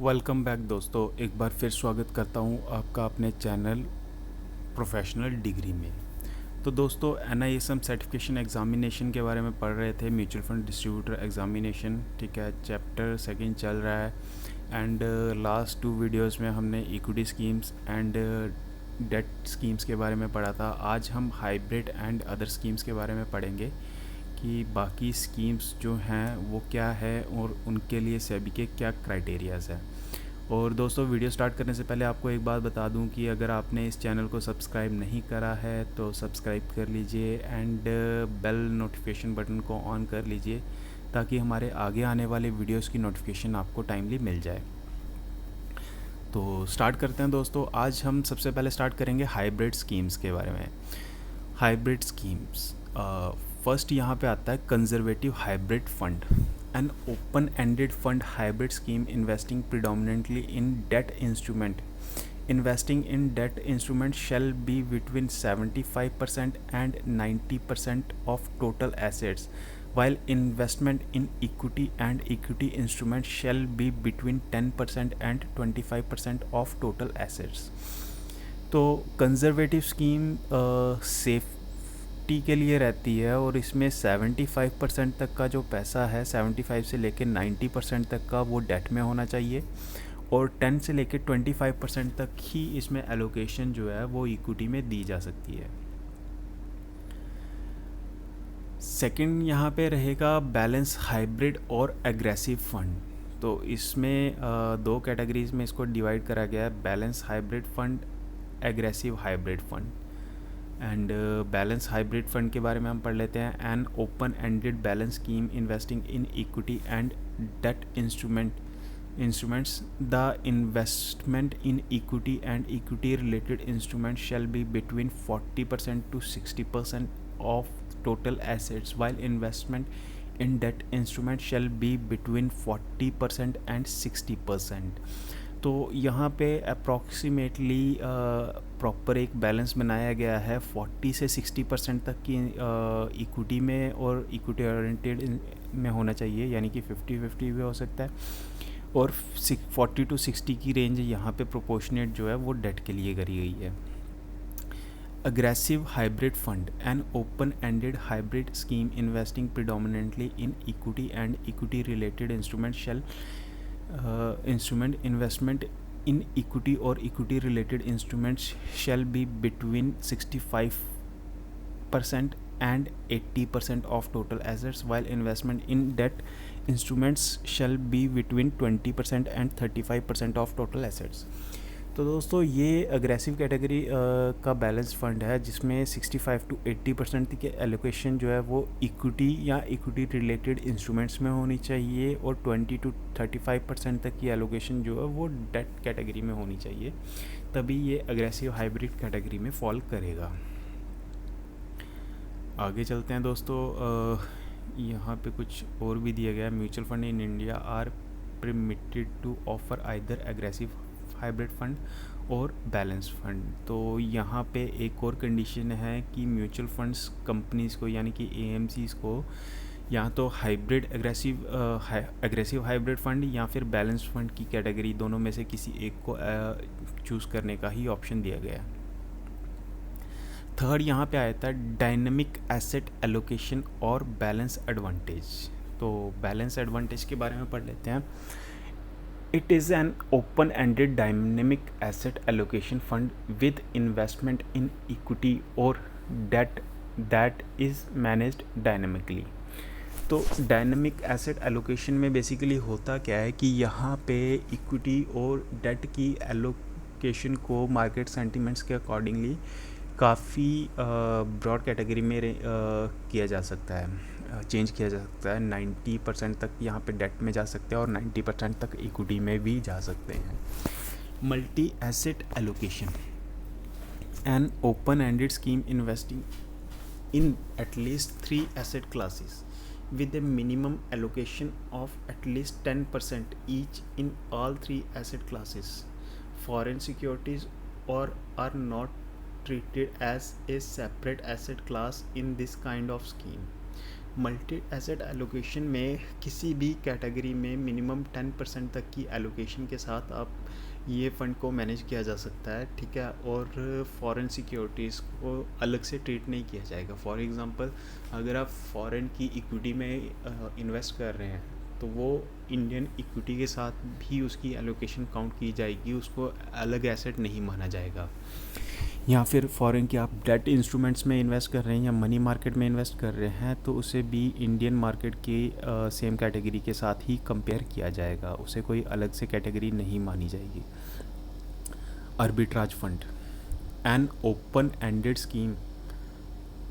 Welcome back दोस्तों, एक बार फिर स्वागत करता हूं आपका अपने चैनल प्रोफेशनल डिग्री में। तो दोस्तों, NISM सर्टिफिकेशन एग्ज़ामिनेशन के बारे में पढ़ रहे थे, म्यूचुअल फंड डिस्ट्रीब्यूटर एग्ज़ामिनेशन। ठीक है, चैप्टर सेकंड चल रहा है एंड लास्ट 2 वीडियोस में हमने equity schemes and debt schemes के बारे में पढ़ा था। आज हम हाइब्रिड एंड अदर स्कीम्स के बारे में पढ़ेंगे कि बाकी स्कीम्स जो हैं वो क्या है और उनके लिए सेबी के क्या क्राइटेरियाज़ हैं। और दोस्तों, वीडियो स्टार्ट करने से पहले आपको एक बात बता दूं कि अगर आपने इस चैनल को सब्सक्राइब नहीं करा है तो सब्सक्राइब कर लीजिए एंड बेल नोटिफिकेशन बटन को ऑन कर लीजिए ताकि हमारे आगे आने वाले वीडियोस की नोटिफिकेशन आपको टाइमली मिल जाए। तो स्टार्ट करते हैं दोस्तों। आज हम सबसे पहले स्टार्ट करेंगे हाइब्रिड स्कीम्स के बारे में। हाइब्रिड स्कीम्स, फर्स्ट यहाँ पे आता है conservative hybrid fund, an open ended fund hybrid scheme investing predominantly in debt instrument. Investing in debt instrument shall be between 75% and 90% of total assets, while investment in equity and equity instrument shall be between 10% and 25% of total assets. तो conservative scheme safety के लिए रहती है और इसमें 75% तक का जो पैसा है, 75 से लेकर 90% तक का वो डेट में होना चाहिए और 10 से लेकर 25% तक ही इसमें एलोकेशन जो है वो इक्विटी में दी जा सकती है। सेकंड यहाँ पे रहेगा बैलेंस हाइब्रिड और एग्रेसिव फंड। तो इसमें दो कैटेगरीज में इसको डिवाइड करा गया है, balance hybrid fund, aggressive hybrid fund. And balance hybrid fund के बारे में हम पढ़ लेते हैं। An open ended balance scheme investing in equity and debt instruments, the investment in equity and equity related instruments shall be between 40% to 60% of total assets, while investment in debt instruments shall be between 40% and 60%. तो यहाँ पे approximately proper एक balance बनाया गया है 40 से 60% तक की इक्विटी में और इक्विटी ओरिएंटेड में होना चाहिए, यानी कि 50-50 भी हो सकता है। और 40 टू 60 की रेंज यहाँ पे प्रोपोर्शनेट जो है वो डेट के लिए करी गई है। Aggressive hybrid fund, an open ended hybrid scheme investing predominantly in equity and equity related instrument investment in equity or equity related instruments shall be between 65% and 80% of total assets, while investment in debt instruments shall be between 20% and 35% of total assets. तो दोस्तों, ये aggressive category का balance fund है जिसमें 65 to 80% की allocation जो है वो इक्विटी या इक्विटी रिलेटेड इंस्ट्रूमेंट्स में होनी चाहिए और 20 to 35% तक की एलोकेशन जो है वो डेट कैटेगरी में होनी चाहिए, तभी ये अग्रेसिव हाइब्रिड कैटेगरी में फॉल करेगा। आगे चलते हैं दोस्तों। यहाँ पे कुछ और भी दिया गया है। Mutual fund in India are permitted to offer either aggressive hybrid fund और बैलेंस फंड। तो यहाँ पे एक और कंडीशन है कि म्यूचुअल फंड्स कंपनीज़ को, यानी कि AMCs को, या तो हाइब्रिड एग्रेसिव हाइब्रिड फंड या फिर बैलेंस फंड की कैटेगरी, दोनों में से किसी एक को चूज़ करने का ही ऑप्शन दिया गया है। थर्ड यहाँ पे आया था डायनेमिक एसेट एलोकेशन और बैलेंस एडवांटेज। तो बैलेंस एडवांटेज के बारे में पढ़ लेते हैं। It is an open-ended dynamic asset allocation fund with investment in equity or debt that is managed dynamically. तो डायनेमिक एसेट एलोकेशन में बेसिकली होता क्या है कि यहाँ पे इक्विटी और डेट की एलोकेशन को मार्केट सेंटिमेंट्स के अकॉर्डिंगली काफ़ी ब्रॉड कैटेगरी में किया जा सकता है, चेंज किया जा सकता है। 90% तक यहाँ पे डेट में जा सकते हैं और 90% तक इक्विटी में भी जा सकते हैं। Multi asset allocation, N open ended scheme investing in at least 3 asset classes with a minimum allocation of at least 10% each in all 3 asset classes. Foreign securities or are not treated as a separate asset class in this kind of scheme. Multi asset allocation में किसी भी category में minimum 10% तक की allocation के साथ आप ये फ़ंड को मैनेज किया जा सकता है, ठीक है। और फॉरेन सिक्योरिटीज़ को अलग से ट्रीट नहीं किया जाएगा। फॉर एग्ज़ाम्पल, अगर आप फॉरेन की इक्विटी में इन्वेस्ट कर रहे हैं तो वो इंडियन इक्विटी के साथ भी उसकी एलोकेशन काउंट की जाएगी, उसको अलग एसेट नहीं माना जाएगा। या फिर फॉरेन के आप डेट इंस्ट्रूमेंट्स में इन्वेस्ट कर रहे हैं या मनी मार्केट में इन्वेस्ट कर रहे हैं तो उसे भी इंडियन मार्केट की सेम कैटेगरी के साथ ही कंपेयर किया जाएगा, उसे कोई अलग से कैटेगरी नहीं मानी जाएगी। Arbitrage fund, an open ended scheme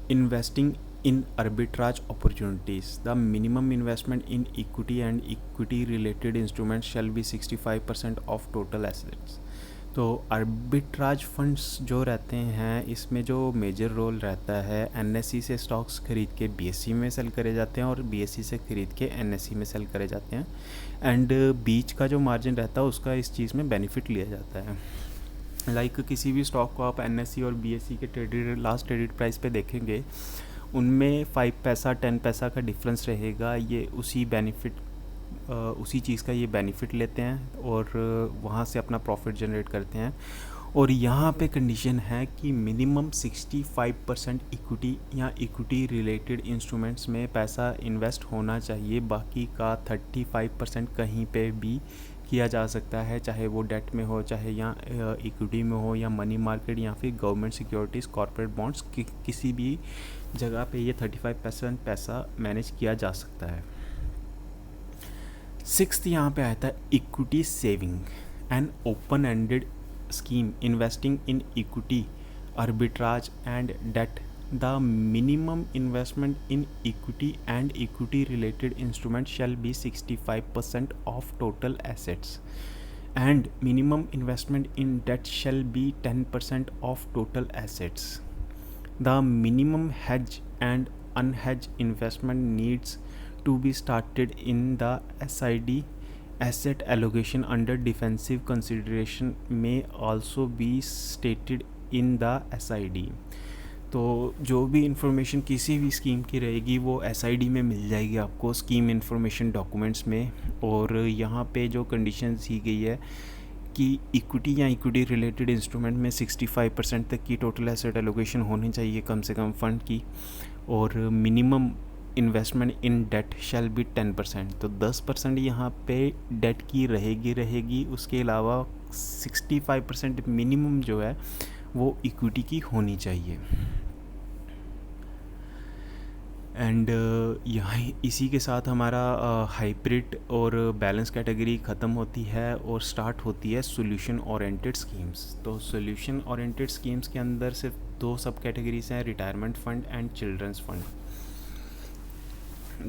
investing in arbitrage opportunities. The minimum investment in equity and equity related instruments shall be 65% of total assets. तो आर्बिट्राज फंड्स जो रहते हैं इसमें जो मेजर रोल रहता है, एनएससी से स्टॉक्स खरीद के बीएससी में सेल करे जाते हैं और बीएससी से खरीद के एनएससी में सेल करे जाते हैं, एंड बीच का जो मार्जिन रहता है उसका इस चीज़ में बेनिफिट लिया जाता है। लाइक किसी भी स्टॉक को आप एनएससी और बीएससी के लास्ट ट्रेडेड प्राइस पे देखेंगे, उनमें 5 पैसा 10 पैसा का डिफरेंस रहेगा। ये उसी चीज़ का ये बेनिफिट लेते हैं और वहाँ से अपना प्रॉफिट जनरेट करते हैं। और यहाँ पे कंडीशन है कि मिनिमम 65% इक्विटी या इक्विटी रिलेटेड इंस्ट्रूमेंट्स में पैसा इन्वेस्ट होना चाहिए, बाकी का 35% कहीं पे भी किया जा सकता है, चाहे वो डेट में हो, चाहे या इक्विटी में हो, या मनी मार्केट, या फिर गवर्नमेंट सिक्योरिटीज़, कॉर्पोरेट बॉन्ड्स, किसी भी जगह पे ये 35% पैसा मैनेज किया जा सकता है। 6th यहाँ पे आता है equity saving, N open ended scheme investing in equity, arbitrage and debt. The minimum investment in equity and equity related instruments shall be 65% of total assets, and minimum investment in debt shall be 10% of total assets. The minimum hedge and unhedged investment needs to be started in the SID. Asset allocation under defensive consideration may also be stated in the SID. तो जो भी information किसी भी scheme की रहेगी वो SID में मिल जाएगी आपको, स्कीम इंफॉर्मेशन डॉक्यूमेंट्स में। और यहाँ पे जो कंडीशन दी गई है कि इक्विटी या इक्विटी रिलेटेड इंस्ट्रूमेंट में 65% तक की टोटल एसेट एलोकेशन होनी चाहिए कम से कम फंड की, और minimum investment in debt shall be 10%। तो 10% यहाँ पे डेट की रहेगी, उसके अलावा 65% मिनिमम जो है वो इक्विटी की होनी चाहिए। एंड यहाँ इसी के साथ हमारा हाइब्रिड और बैलेंस कैटेगरी ख़त्म होती है और स्टार्ट होती है सॉल्यूशन ओरिएंटेड स्कीम्स। तो सॉल्यूशन ओरिएंटेड स्कीम्स के अंदर सिर्फ 2 सब कैटेगरीज हैं, retirement fund and children's fund.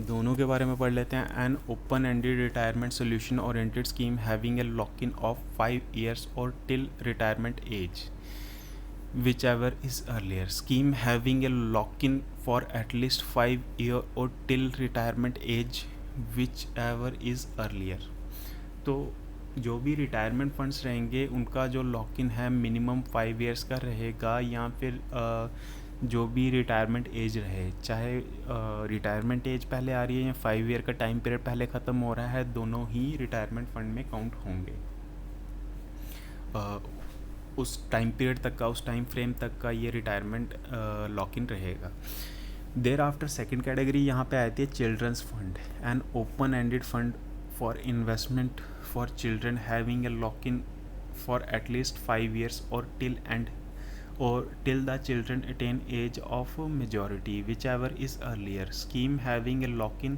दोनों के बारे में पढ़ लेते हैं। An open ended retirement solution oriented scheme having a lock in of 5 years और till retirement age whichever is earlier. Scheme having a lock in for at least 5 years और till retirement age whichever is earlier. तो जो भी retirement funds रहेंगे उनका जो lock in है minimum 5 years का रहेगा, या फिर जो भी रिटायरमेंट एज रहे, चाहे रिटायरमेंट एज पहले आ रही है या 5 year का टाइम पीरियड पहले ख़त्म हो रहा है, दोनों ही रिटायरमेंट फंड में काउंट होंगे। उस टाइम पीरियड तक का, उस टाइम फ्रेम तक का ये रिटायरमेंट लॉक इन रहेगा। देर आफ्टर सेकेंड कैटेगरी यहाँ पे आती है children's fund, an open ended fund for investment for children having a lock in for at least 5 years और till the children attain age of majority whichever is earlier. Scheme having a lock-in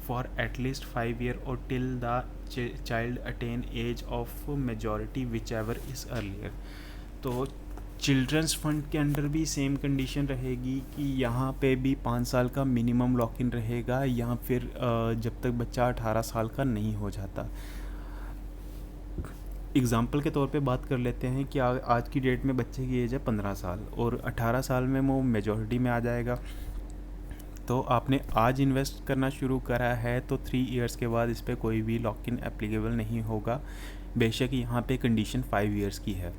for at least 5 years or till the child attain age of majority whichever is earlier. तो children's fund के under भी same condition रहेगी कि यहाँ पे भी 5 साल का मिनिमम लॉक इन रहेगा, या फिर जब तक बच्चा 18 साल का नहीं हो जाता। एग्ज़ाम्पल के तौर पे बात कर लेते हैं कि आज की डेट में बच्चे की एज है 15 साल और 18 साल में वो मेजॉरिटी में आ जाएगा। तो आपने आज इन्वेस्ट करना शुरू करा है तो 3 years के बाद इस पर कोई भी लॉक इन एप्लीकेबल नहीं होगा, बेशक यहाँ पे कंडीशन 5 years की है।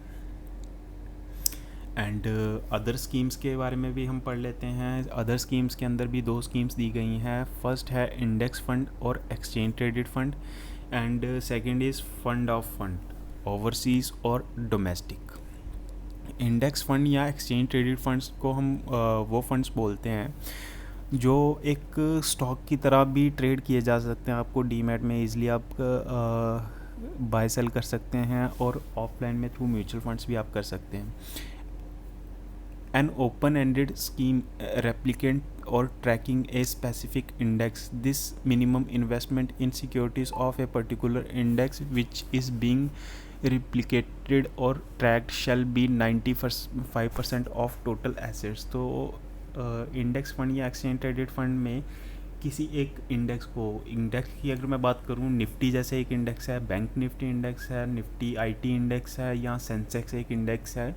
एंड अदर स्कीम्स के बारे में भी हम पढ़ लेते हैं। अदर स्कीम्स के अंदर भी दो स्कीम्स दी गई हैं। फर्स्ट है इंडेक्स फंड और exchange traded fund, and second is fund of fund, overseas और डोमेस्टिक। इंडेक्स फंड या एक्सचेंज ट्रेडेड फंड्स को हम वो फंड्स बोलते हैं जो एक स्टॉक की तरह भी ट्रेड किए जा सकते हैं। आपको डीमैट में इजीली आप बाय सेल कर सकते हैं, और ऑफलाइन में थ्रू म्यूचुअल फंड्स भी आप कर सकते हैं। An open-ended scheme replicant or tracking a specific index. This minimum investment in securities of a particular index which is being replicated or tracked shall be 95% of total assets. तो index fund या exchange traded fund में किसी एक index की अगर मैं बात करूँ, निफ्टी जैसे एक इंडेक्स है, बैंक निफ्टी इंडेक्स है, निफ्टी आईटी इंडेक्स है, या सेंसेक्स एक इंडेक्स है,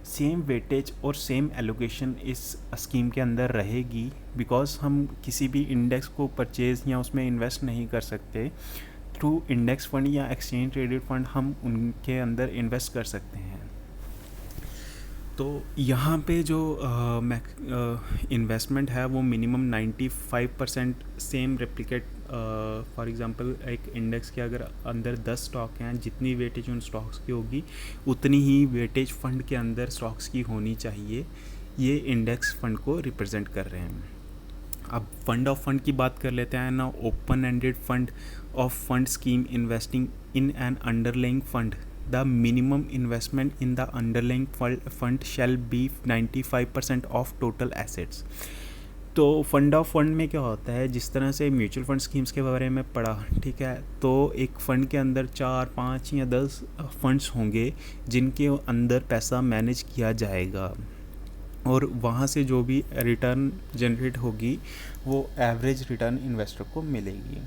सेम वेटेज और सेम एलोकेशन इस स्कीम के अंदर रहेगी, बिकॉज हम किसी भी इंडेक्स को परचेज़ या उसमें इन्वेस्ट नहीं कर सकते। थ्रू इंडेक्स फंड या एक्सचेंज ट्रेडेड फंड हम उनके अंदर इन्वेस्ट कर सकते हैं। तो यहाँ पे जो इन्वेस्टमेंट है वो minimum 95% same replicate. For example एक इंडेक्स के अगर अंदर 10 स्टॉक हैं, जितनी वेटेज उन स्टॉक्स की होगी उतनी ही वेटेज फंड के अंदर स्टॉक्स की होनी चाहिए। ये इंडेक्स फंड को रिप्रेजेंट कर रहे हैं। अब फंड ऑफ फंड की बात कर लेते हैं ना। Open ended fund of fund scheme investing in an underlying fund, the minimum investment in the underlying fund shall be 95% of total assets। तो फंड ऑफ फंड में क्या होता है, जिस तरह से म्यूचुअल फंड स्कीम्स के बारे में पढ़ा, ठीक है, तो एक फ़ंड के अंदर 4, 5 या 10 फंड्स होंगे जिनके अंदर पैसा मैनेज किया जाएगा, और वहाँ से जो भी रिटर्न जनरेट होगी वो एवरेज रिटर्न इन्वेस्टर को मिलेगी।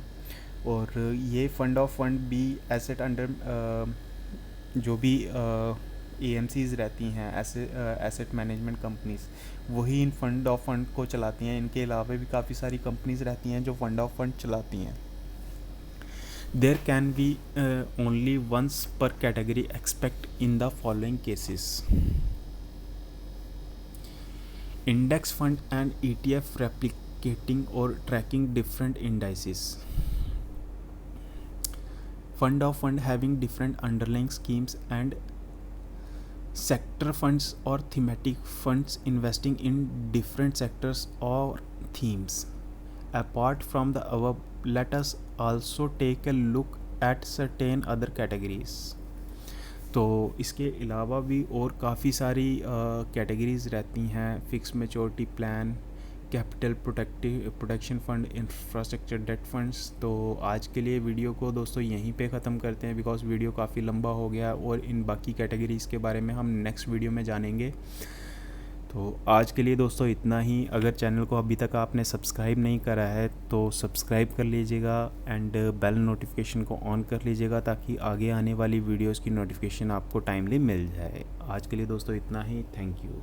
और ये फंड ऑफ फंड भी एसेट अंडर जो भी AMCs रहती हैं, एसेट मैनेजमेंट कंपनीज, वही इन फंड ऑफ फंड को चलाती हैं। इनके अलावा भी काफ़ी सारी कंपनीज रहती हैं जो फंड ऑफ फंड चलाती हैं। There can be only once per category expect in the following cases: index fund and ETF replicating or tracking different indices, fund of fund having different underlying schemes, and sector funds or thematic funds investing in different sectors or themes. Apart from the above, let us also take a look at certain other categories। तो इसके अलावा भी और काफ़ी सारी categories रहती हैं। Fix maturity plan, capital protection fund, infrastructure date funds. तो आज के लिए वीडियो को दोस्तों यहीं पे ख़त्म करते हैं, बिकॉज़ वीडियो काफ़ी लंबा हो गया, और इन बाकी कैटेगरीज़ के बारे में हम नेक्स्ट वीडियो में जानेंगे। तो आज के लिए दोस्तों इतना ही। अगर चैनल को अभी तक आपने सब्सक्राइब नहीं करा है तो सब्सक्राइब कर लीजिएगा, एंड बेल नोटिफिकेशन को ऑन कर लीजिएगा, ताकि आगे आने वाली वीडियोस की नोटिफिकेशन आपको टाइमली मिल जाए। आज के लिए दोस्तों इतना ही। Thank you.